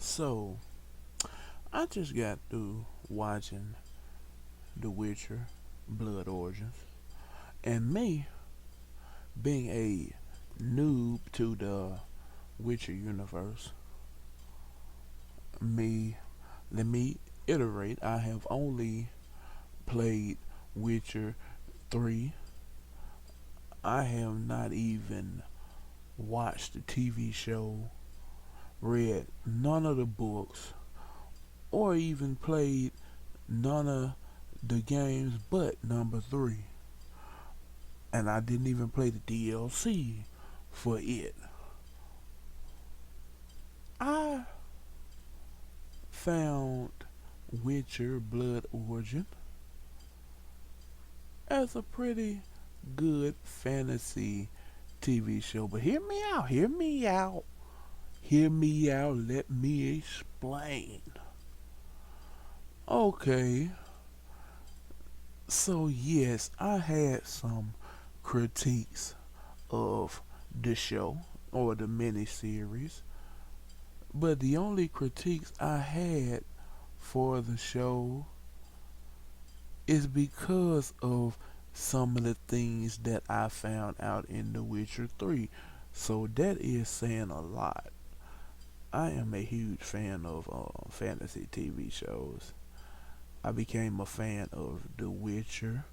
So, I just got through watching The Witcher Blood Origins, and me being a noob to the Witcher universe, me, let me iterate, I have only played Witcher 3. I have not even watched the TV show, read none of the books, or even played none of the games but number 3. And I didn't even play the DLC for it. I found Witcher Blood Origin as a pretty good fantasy TV show. But hear me out, hear me out, hear me out, let me explain. Okay, so yes, I had some critiques of the show or the miniseries, but the only critiques I had for the show is because of some of the things that I found out in The Witcher 3. So that is saying a lot. I am a huge fan of fantasy TV shows. I became a fan of The Witcher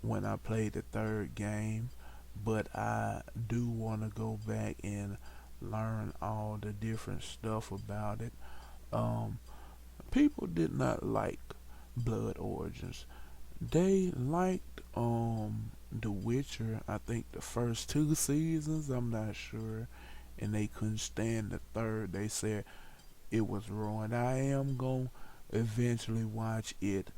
when I played the third game, but I do want to go back and learn all the different stuff about it. Um, People did not like Blood Origins. They liked The Witcher, I think the first 2 seasons, I'm not sure, and they couldn't stand the third. They said it was ruined. I am going to eventually watch it,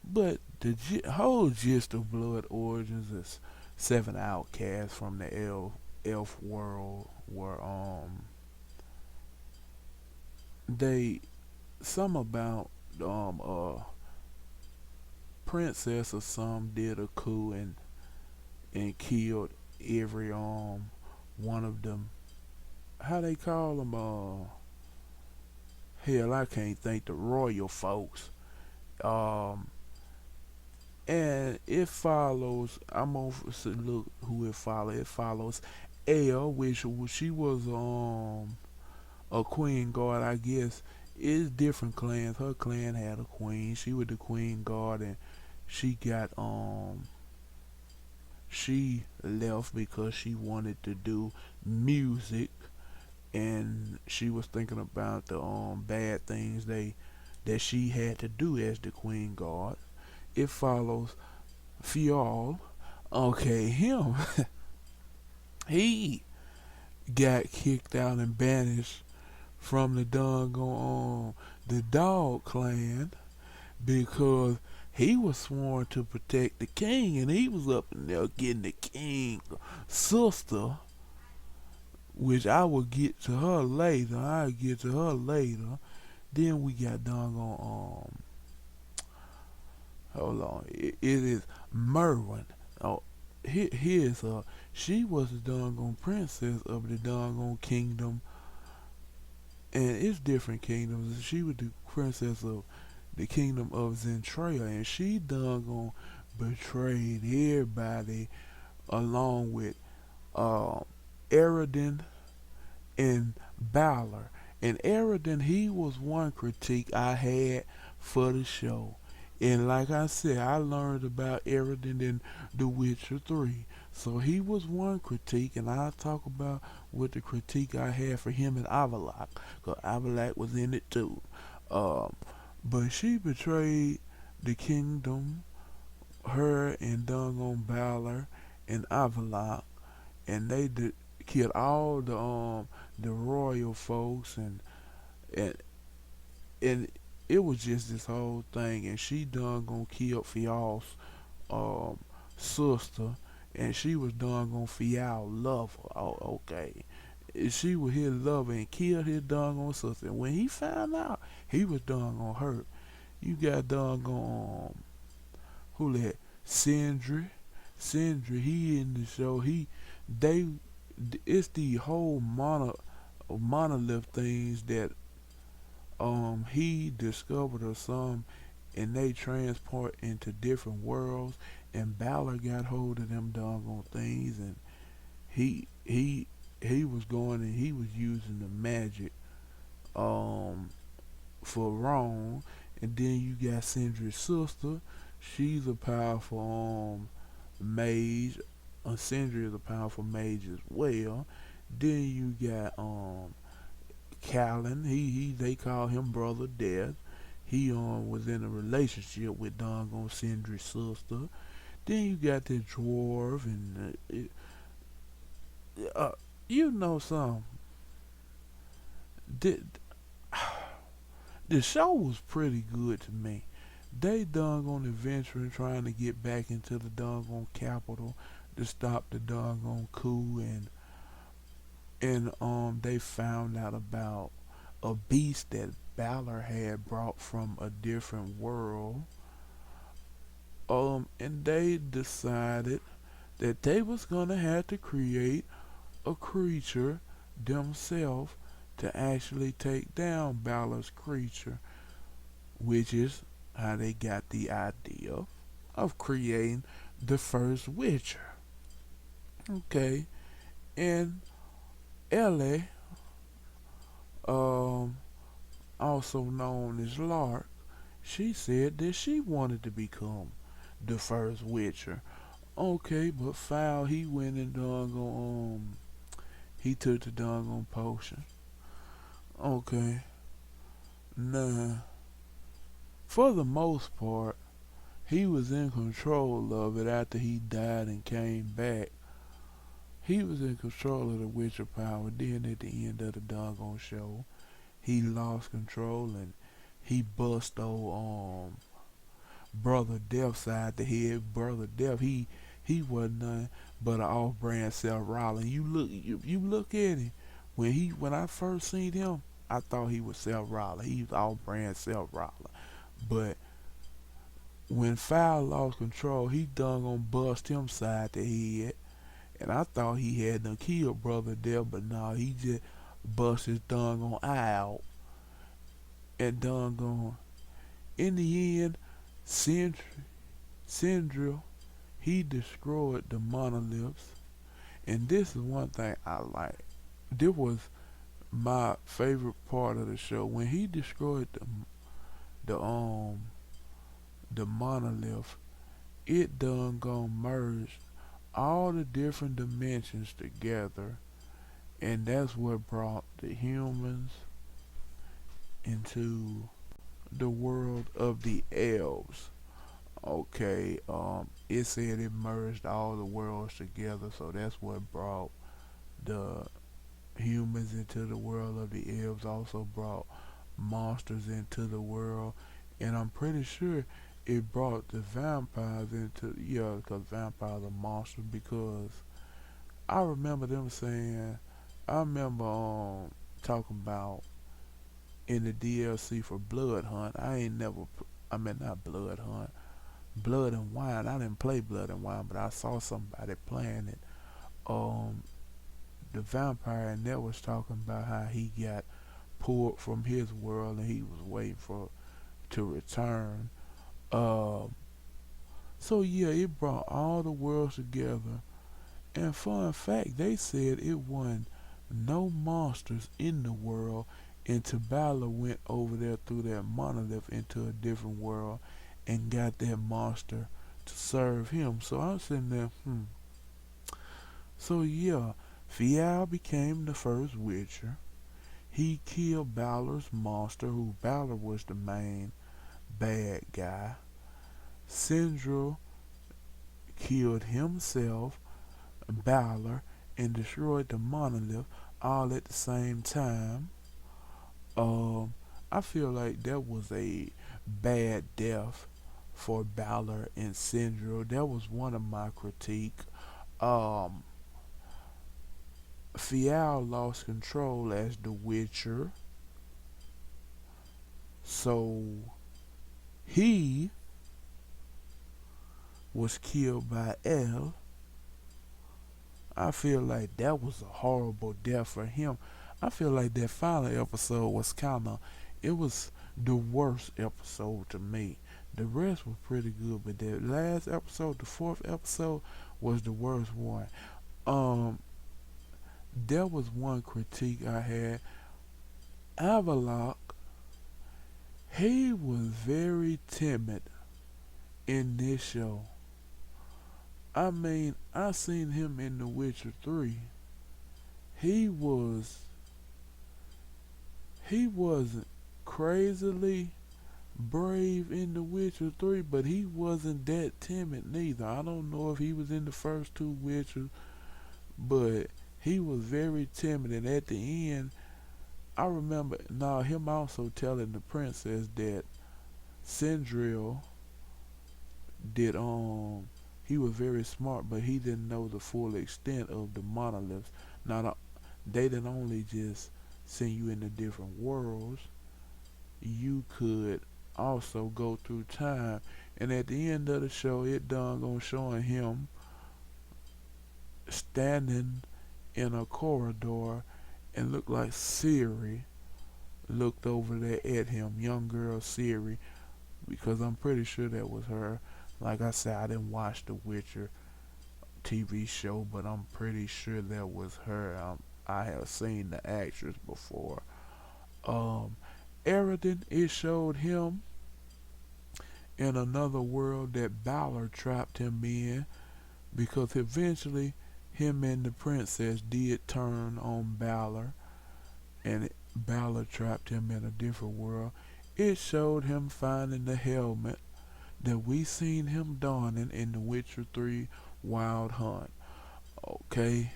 but the whole gist of Blood Origins is seven outcasts from the elf world were they some about princess or some did a coup and killed every one of them. How they call them? Hell, I can't think. The royal folks. Um, and it follows. I'm gonna look who it follows. It follows Elle, which she was a queen guard, I guess. It's different clans. Her clan had a queen. She was the queen guard, and she got she left because she wanted to do music, and she was thinking about the bad things they that she had to do as the queen guard. It follows Fial. Okay, him. He got kicked out and banished from the doggone the dog clan because he was sworn to protect the king, and he was up in there getting the king sister, which I will get to her later. I'll get to her later. Then we got doggone hold on, it is Merwin. Oh, here's her. She was the doggone princess of the doggone kingdom, and it's different kingdoms. She was the princess of the kingdom of Zentrea, and she doggone betrayed everybody along with uh, Eridan and Balor. And Eridan, he was one critique I had for the show. And like I said, I learned about Eridan in The Witcher 3. So he was one critique, and I'll talk about what the critique I had for him in Avalok, because Avalok was in it too. Um, but she betrayed the kingdom, her and doggone Balor and Avalok, and they killed all the royal folks, and and it was just this whole thing. And she done gonna kill Fial's um sister, and she was done gonna Fial lover. Oh, okay. She was his lover and killed his doggone sister. And when he found out, he was doggone hurt. You got doggone who that? Sindri. Sindri, he in the show. They, it's the whole monolith things that he discovered or some, and they transport into different worlds, and Balor got hold of them doggone things, and he he he was going and he was using the magic um for wrong. And then you got Syndra's sister. She's a powerful mage. Sindri is a powerful mage as well. Then you got Callan. He they call him Brother Death. He was in a relationship with doggone Sindri's sister. Then you got the dwarf and you know some. The, the show was pretty good to me. They doggone adventuring trying to get back into the doggone capital to stop the doggone coup, and they found out about a beast that Balor had brought from a different world. And they decided that they was gonna have to create a creature themselves to actually take down Balor's creature, which is how they got the idea of creating the first Witcher. Okay, and Ellie, um, also known as Lark, she said that she wanted to become the first Witcher. Okay, but Foul, he went and he took the doggone potion. Okay, nah, for the most part, he was in control of it after he died and came back. He was in control of the Witcher power. Then at the end of the doggone show, he lost control and he bust old Brother Death side the head. Brother Death, he wasn't nothing but an off-brand Seth Rollins. You look at him when I first seen him, I thought he was Seth Rollins. He was off-brand Seth Rollins, but when Foul lost control, he done gonna bust him side the head. And I thought he had done killed Brother Death, but no, he just bust his done on eye out. And done gone. In the end, Syndra, he destroyed the monoliths. And this is one thing I like. This was my favorite part of the show. When he destroyed the um the monolith, it done gone merged all the different dimensions together, and that's what brought the humans into the world of the elves. Okay, it said it merged all the worlds together, so that's what brought the humans into the world of the elves. Also brought monsters into the world, and I'm pretty sure it brought the vampires into, yeah, because vampires are monsters. Because I remember them saying, I remember talking about in the DLC for Blood Hunt. I ain't never, I mean not Blood Hunt, Blood and Wine. I didn't play Blood and Wine, but I saw somebody playing it. Um, the vampire and that was talking about how he got pulled from his world and he was waiting for to return. Um, so yeah, it brought all the worlds together. And fun fact, they said it wasn't no monsters in the world until Balor went over there through that monolith into a different world and got that monster to serve him. So I'm sitting there, So yeah, Fial became the first Witcher. He killed Balor's monster, who Balor was the main bad guy. Syndra killed himself, Balor, and destroyed the monolith all at the same time. Um, I feel like that was a bad death for Balor and Syndra. That was one of my critique. Um, Fial lost control as the Witcher, so he was killed by El. I feel like that was a horrible death for him. I feel like that final episode was kind of It was the worst episode to me. The rest was pretty good, but that last episode, the fourth episode, was the worst one. Um, there was one critique I had. Avalok, he was very timid in this show. I mean, I seen him in The Witcher 3. He was he wasn't crazily brave in The Witcher 3, but he wasn't that timid neither. I don't know if he was in the first two Witchers, but he was very timid. And at the end, I remember now him also telling the princess that Sindril did he was very smart, but he didn't know the full extent of the monoliths. Now they didn't only just send you into different worlds. You could also go through time. And at the end of the show, it done gonna showing him standing in a corridor and looked like Siri looked over there at him, young girl Siri, because I'm pretty sure that was her. Like I said, I didn't watch The Witcher TV show, but I'm pretty sure that was her. I have seen the actress before. Um, Eridan, it showed him in another world that Balor trapped him in, because eventually him and the princess did turn on Balor, and Balor trapped him in a different world. It showed him finding the helmet that we seen him donning in The Witcher 3 Wild Hunt. Okay,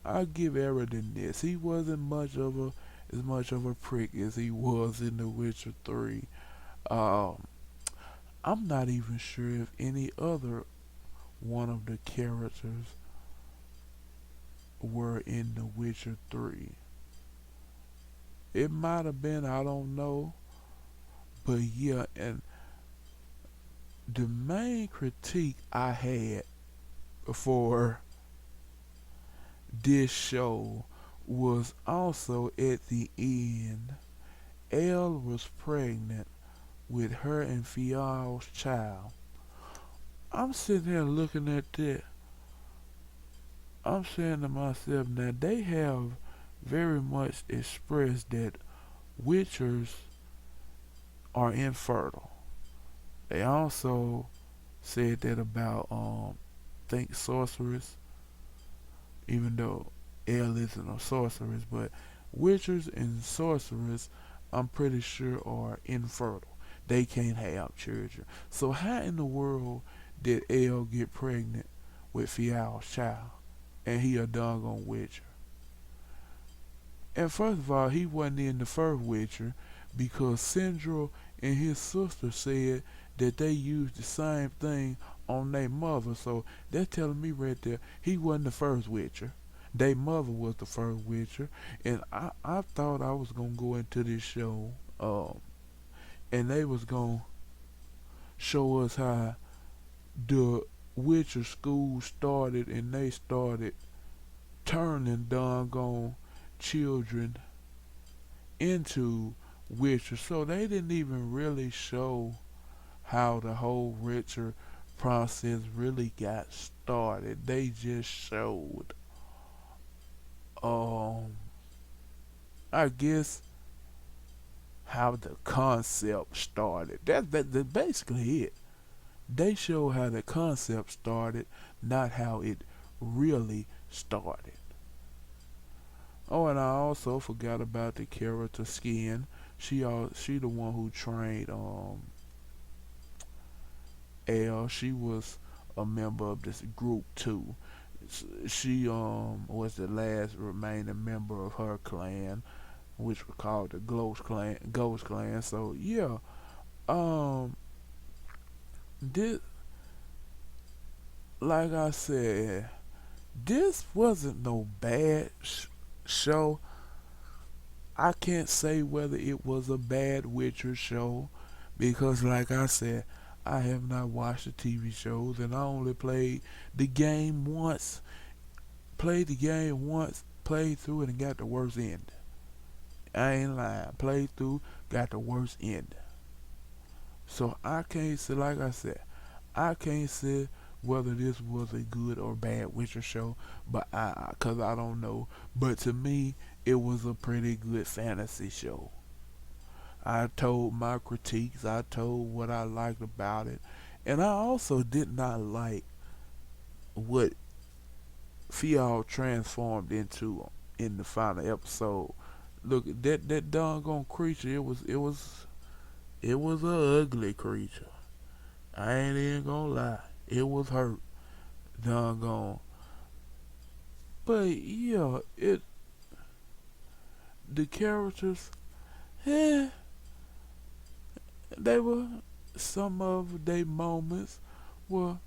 I give Eridan this. He wasn't much of a as much of a prick as he was in The Witcher 3. Um, I'm not even sure if any other one of the characters were in The Witcher 3. It might have been, I don't know. But yeah, and the main critique I had for this show was also at the end. Elle was pregnant with her and Fial's child. I'm sitting here looking at that. I'm saying to myself, now they have very much expressed that witchers are infertile. They also said that about think sorceress, even though Elle isn't a sorceress, but witchers and sorcerers, I'm pretty sure, are infertile. They can't have children. So how in the world did Elle get pregnant with Fial's child? And he a doggone witcher. And first of all, he wasn't in the first Witcher because Sindral and his sister said that they used the same thing on their mother. So that's telling me right there he wasn't the first Witcher. Their mother was the first Witcher. And I thought I was going to go into this show and they was going to show us how the Witcher school started, and they started turning doggone children into Witcher. So they didn't even really show how the whole Witcher process really got started. They just showed, um, I guess, how the concept started. That's basically it. They show how the concept started, not how it really started. Oh, and I also forgot about the character Skin. She the one who trained Elle. She was a member of this group too. She was the last remaining member of her clan, which was called the Ghost Clan. Ghost Clan. So yeah, um, this, like I said, this wasn't no bad show. I can't say whether it was a bad Witcher show because, like I said, I have not watched the TV shows and I only played the game once. Played the game once, played through it, and got the worst ending. I ain't lying. Playthrough got the worst ending. So I can't say, like I said, I can't say whether this was a good or bad Witcher show, but cause I don't know. But to me, it was a pretty good fantasy show. I told my critiques. I told what I liked about it, and I also did not like what Fial transformed into in the final episode. Look, that doggone creature. It was a ugly creature. I ain't even gonna lie. It was hurt. Doggone. But yeah, the characters, eh, they were some of their moments were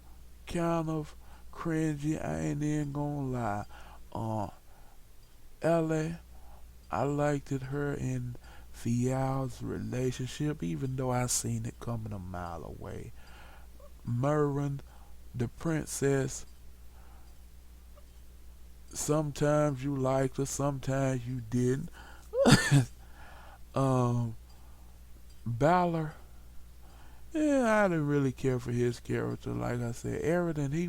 kind of cringy. I ain't even gonna lie. Uh, Ellie, I liked it her and Fial's relationship, even though I seen it coming a mile away. Mervyn, the princess, sometimes you liked her, sometimes you didn't. um, Balor, yeah, I didn't really care for his character. Like I said, Eridan, he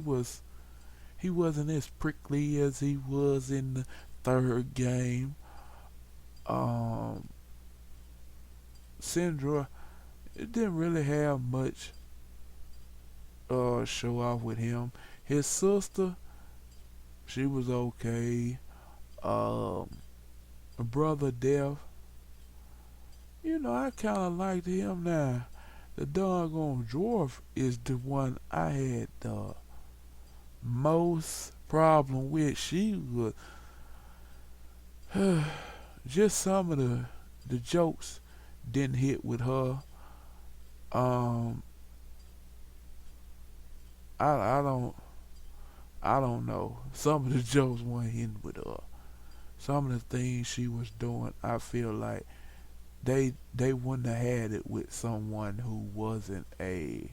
wasn't as prickly as he was in the third game. Um, Syndra, it didn't really have much show off with him. His sister, she was okay. Um, Brother Death, I kind of liked him now. The doggone dwarf is the one I had the most problem with. She was just some of the jokes didn't hit with her. Um, I don't know. Some of the jokes weren't hitting with her. Some of the things she was doing, I feel like they wouldn't have had it with someone who wasn't a,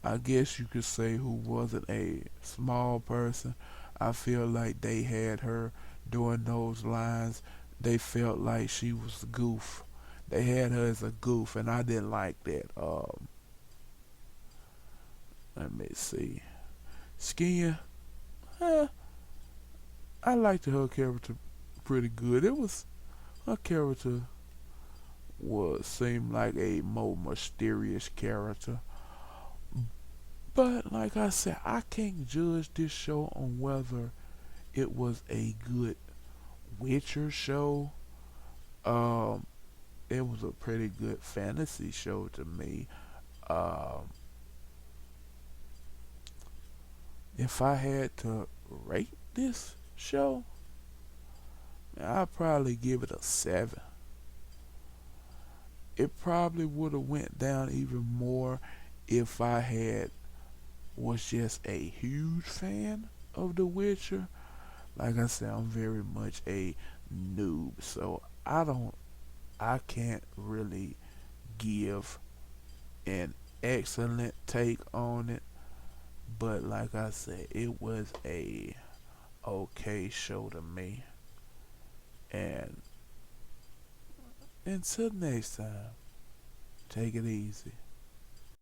I guess you could say, who wasn't a small person. I feel like they had her doing those lines. They felt like she was a goof. They had her as a goof, and I didn't like that. Let me see. Skin, eh, I liked her character pretty good. It was her character was seemed like a more mysterious character. But like I said, I can't judge this show on whether it was a good Witcher show. Um, it was a pretty good fantasy show to me. Um, if I had to rate this show, I'd probably give it a 7. It probably would have went down even more if I had was just a huge fan of The Witcher. Like I said, I'm very much a noob, so I can't really give an excellent take on it. But like I said, it was a okay show to me. And until next time, take it easy.